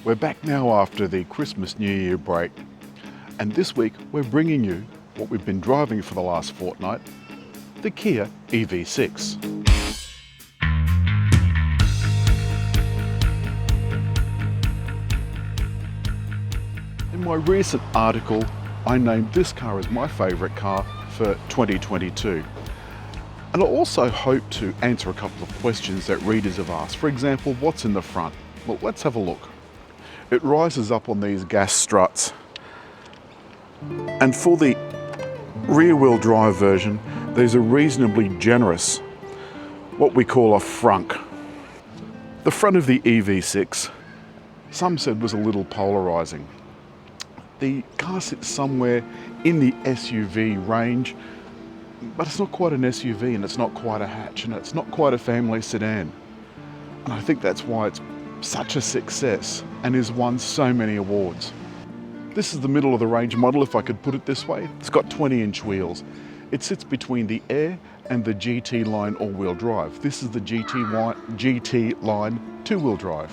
We're back now after the Christmas New Year break, and this week we're bringing you what we've been driving for the last fortnight, the Kia EV6. In my recent article, I named this car as my favourite car for 2022. And I also hope to answer a couple of questions that readers have asked. For example, what's in the front? Well, let's have a look. It rises up on these gas struts. And for the rear-wheel drive version, there's a reasonably generous, what we call a frunk. The front of the EV6, some said was a little polarising. The car sits somewhere in the SUV range, but it's not quite an SUV and it's not quite a hatch and it's not quite a family sedan. And I think that's why it's such a success and has won so many awards. This is the middle of the range model, if I could put it this way. It's got 20-inch wheels. It sits between the Air and the GT line all-wheel drive. This is the GT line two-wheel drive.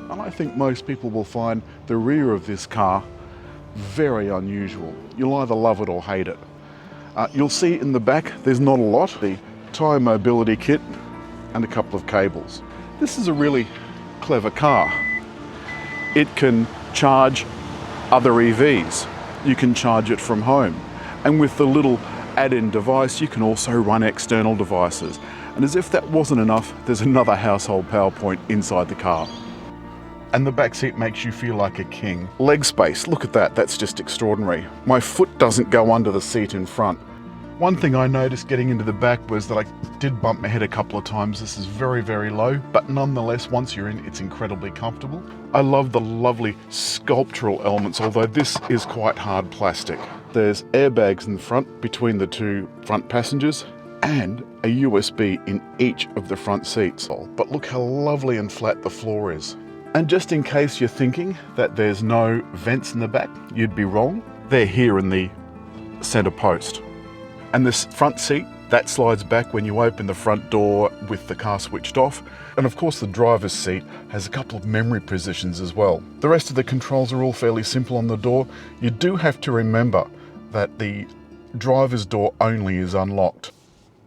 And I think most people will find the rear of this car very unusual. You'll either love it or hate it. You'll see in the back there's not a lot. The tyre mobility kit and a couple of cables. This is a really clever car. It can charge other EVs. You can charge it from home. And with the little add-in device, you can also run external devices. And as if that wasn't enough, there's another household power point inside the car. And the back seat makes you feel like a king. Leg space, look at that, that's just extraordinary. My foot doesn't go under the seat in front. One thing I noticed getting into the back was that I did bump my head a couple of times. This is very, very low, but nonetheless, once you're in, it's incredibly comfortable. I love the lovely sculptural elements, although this is quite hard plastic. There's airbags in the front between the two front passengers and a USB in each of the front seats. But look how lovely and flat the floor is. And just in case you're thinking that there's no vents in the back, you'd be wrong. They're here in the center post. And this front seat, that slides back when you open the front door with the car switched off. And of course the driver's seat has a couple of memory positions as well. The rest of the controls are all fairly simple on the door. You do have to remember that the driver's door only is unlocked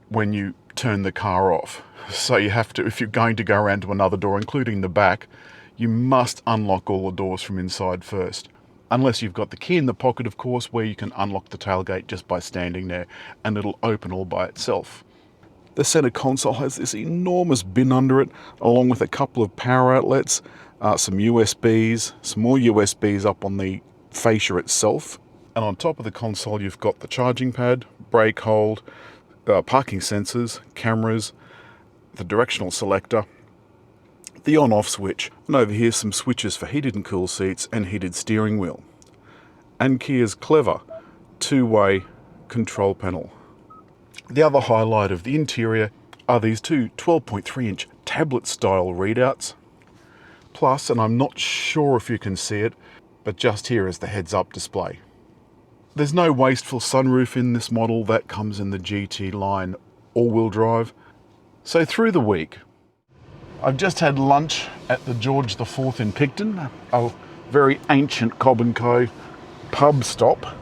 when you turn the car off. So you have to, if you're going to go around to another door, including the back, you must unlock all the doors from inside first. Unless you've got the key in the pocket, of course, where you can unlock the tailgate just by standing there and it'll open all by itself. The center console has this enormous bin under it, along with a couple of power outlets, some USBs, some more USBs up on the fascia itself. And on top of the console, you've got the charging pad, brake hold, parking sensors, cameras, the directional selector, the on-off switch, and over here some switches for heated and cool seats and heated steering wheel. And Kia's clever two-way control panel. The other highlight of the interior are these two 12.3-inch tablet-style readouts. Plus, and I'm not sure if you can see it, but just here is the heads-up display. There's no wasteful sunroof in this model. That comes in the GT line all-wheel drive. So through the week, I've just had lunch at the George IV in Picton, a very ancient Cobb & Co pub stop.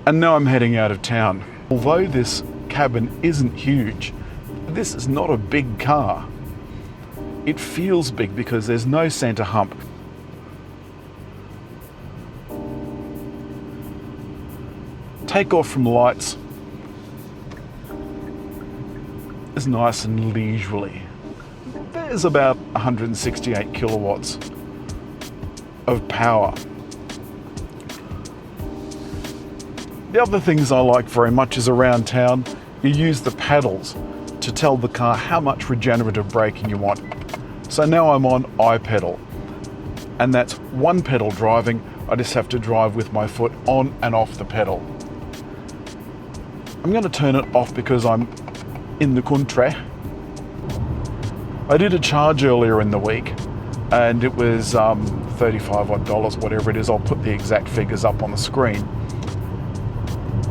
And now I'm heading out of town. Although this cabin isn't huge, this is not a big car. It feels big because there's no center hump. Take off from lights is nice and leisurely. There's about 168 kilowatts of power. The other things I like very much is around town, you use the paddles to tell the car how much regenerative braking you want. So now I'm on I-pedal, and that's one pedal driving. I just have to drive with my foot on and off the pedal. I'm going to turn it off because I'm in the country. I did a charge earlier in the week and it was $35 odd, whatever it is. I'll put the exact figures up on the screen.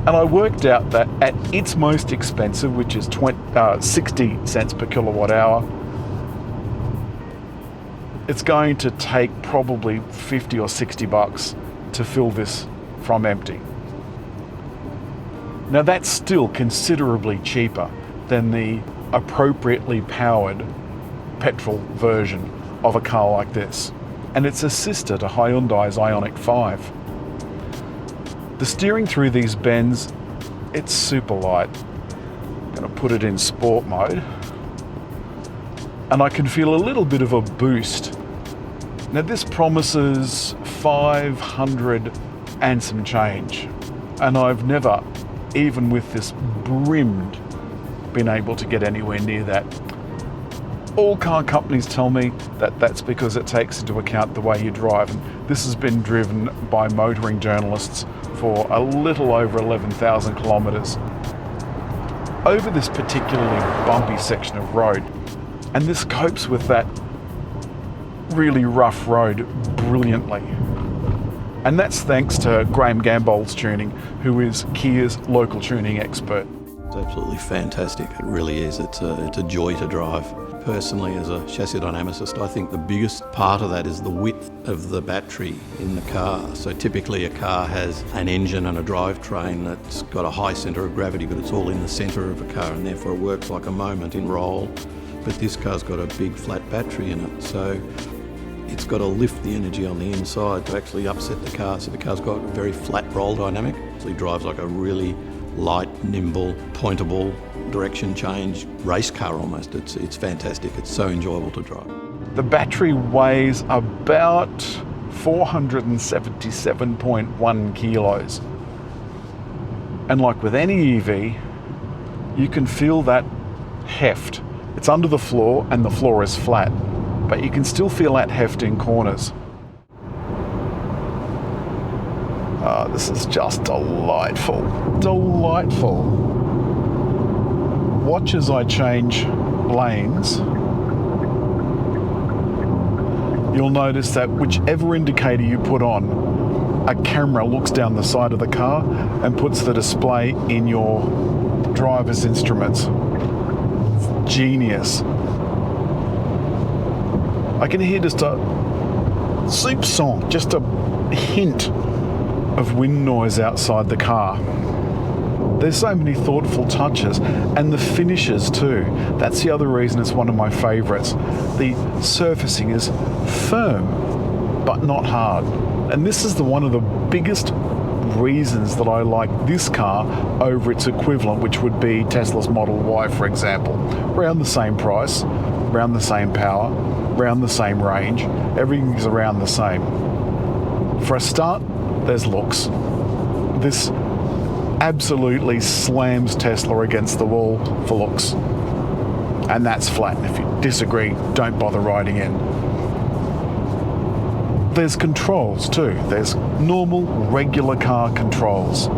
And I worked out that at its most expensive, which is 60 cents per kilowatt hour, it's going to take probably 50 or 60 bucks to fill this from empty. Now that's still considerably cheaper than the appropriately powered petrol version of a car like this. And it's a sister to Hyundai's Ioniq 5. The steering through these bends, it's super light. I'm going to put it in sport mode. And I can feel a little bit of a boost. Now this promises 500 and some change. And I've never, even with this brimmed, been able to get anywhere near that. All car companies tell me that that's because it takes into account the way you drive. And this has been driven by motoring journalists for a little over 11,000 kilometers over this particularly bumpy section of road. And this copes with that really rough road brilliantly. And that's thanks to Graham Gambold's tuning, who is Kia's local tuning expert. It's absolutely fantastic, it really is. It's a joy to drive. Personally, as a chassis dynamicist, I think the biggest part of that is the width of the battery in the car. So typically a car has an engine and a drivetrain that's got a high centre of gravity, but it's all in the centre of a car, and therefore it works like a moment in roll. But this car's got a big flat battery in it, so it's got to lift the energy on the inside to actually upset the car. So the car's got a very flat roll dynamic, so it drives like a really light, nimble, pointable, direction change race car almost. It's fantastic. It's so enjoyable to drive. The battery weighs about 477.1 kilos. And like with any EV, you can feel that heft. It's under the floor and the floor is flat, but you can still feel that heft in corners. This is just delightful, delightful. Watch as I change lanes. You'll notice that whichever indicator you put on, a camera looks down the side of the car and puts the display in your driver's instruments. It's genius. I can hear just a soupçon, just a hint of wind noise outside the car. There's so many thoughtful touches, and the finishes too. That's the other reason it's one of my favourites. The surfacing is firm, but not hard. And this is one of the biggest reasons that I like this car over its equivalent, which would be Tesla's Model Y, for example. Around the same price, around the same power, around the same range, everything's around the same. For a start, there's looks. This absolutely slams Tesla against the wall for looks. And that's flat. If you disagree, don't bother writing in. There's controls too. There's normal, regular car controls.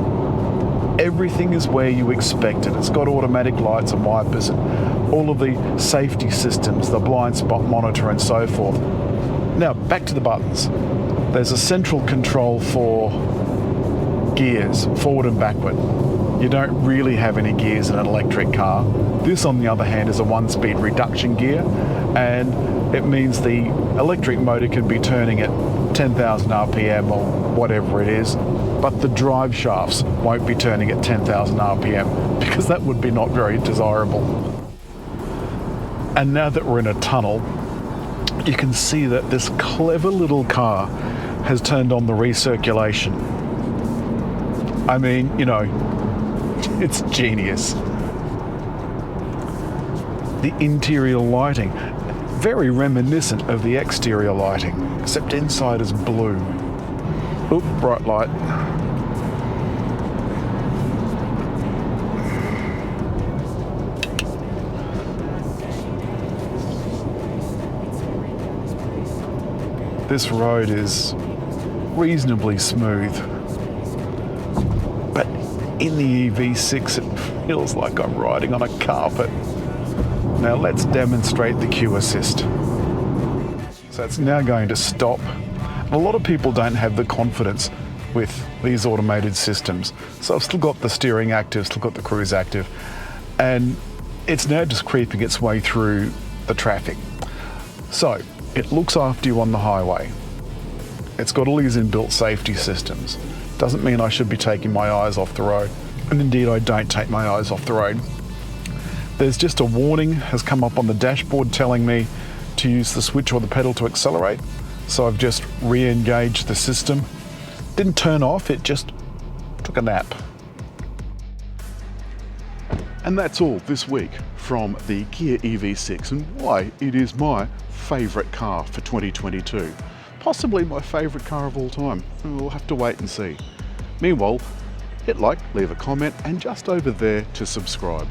Everything is where you expect it. It's got automatic lights and wipers and all of the safety systems, the blind spot monitor and so forth. Now, back to the buttons. There's a central control for gears, forward and backward. You don't really have any gears in an electric car. This, on the other hand, is a one-speed reduction gear, and it means the electric motor can be turning at 10,000 RPM or whatever it is, but the drive shafts won't be turning at 10,000 RPM because that would be not very desirable. And now that we're in a tunnel, you can see that this clever little car has turned on the recirculation. I mean, you know, it's genius. The interior lighting, very reminiscent of the exterior lighting, except inside is blue. Oop, bright light. This road is reasonably smooth, but in the EV6 it feels like I'm riding on a carpet. Now let's demonstrate the Q assist. So it's now going to stop. A lot of people don't have the confidence with these automated systems. So I've still got the steering active, still got the cruise active, and it's now just creeping its way through the traffic. So It looks after you on the highway. It's got all these inbuilt safety systems. Doesn't mean I should be taking my eyes off the road. And indeed, I don't take my eyes off the road. There's just a warning has come up on the dashboard telling me to use the switch or the pedal to accelerate. So I've just re-engaged the system. Didn't turn off, it just took a nap. And that's all this week from the Kia EV6 and why it is my favourite car for 2022. Possibly my favourite car of all time. We'll have to wait and see. Meanwhile, hit like, leave a comment, and just over there to subscribe.